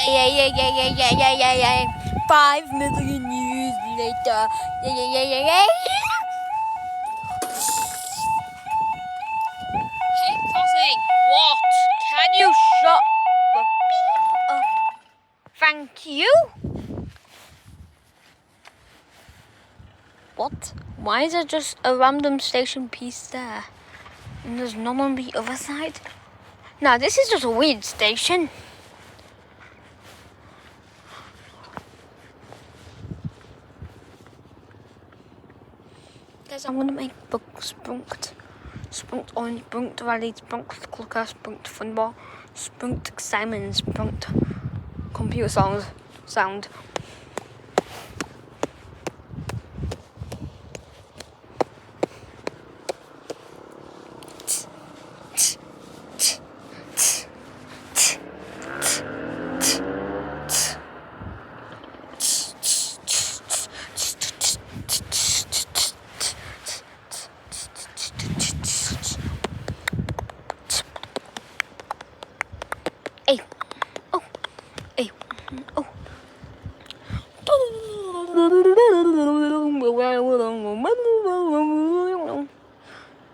Yeah. 5 million years later. Yeah. Hey, Crossing, what? Can you shut the beep up? Thank you. What? Why is there just a random station piece there? And there's none on the other side? Now, this is just a weird station. Guys, I'm gonna make books spunked. Spunked orange, spunked rally, spunked clucker, spunked funball, spunked Simon, spunked computer sound.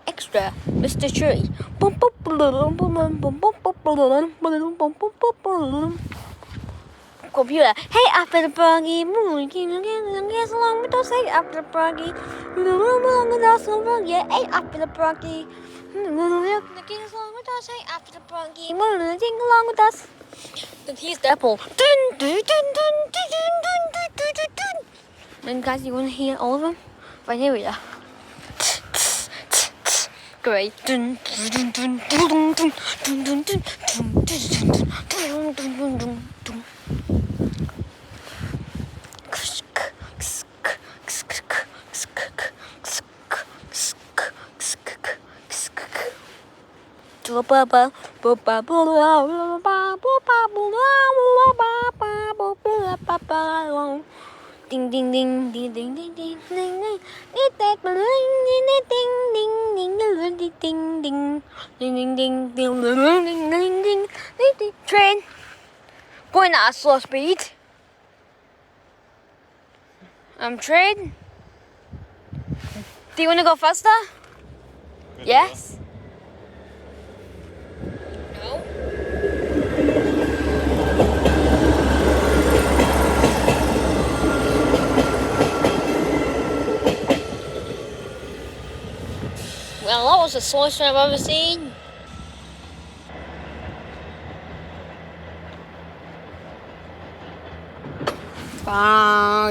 Extra, Mr. Tree. Computer. Hey, after the buggy, guess along with us. Hey, after the buggy, yeah. Hey, after the buggy, guess along with us. Hey, after the buggy, sing along with us. Then here's the apple. And guys, you want to hear all of them? Right here we are. Great. Ding ding ding ding ding ding ding ding ding ding. Train going at a slow speed. Train. Do you want to go faster? Yes. No. Well, that was the slowest I've ever seen. Bye.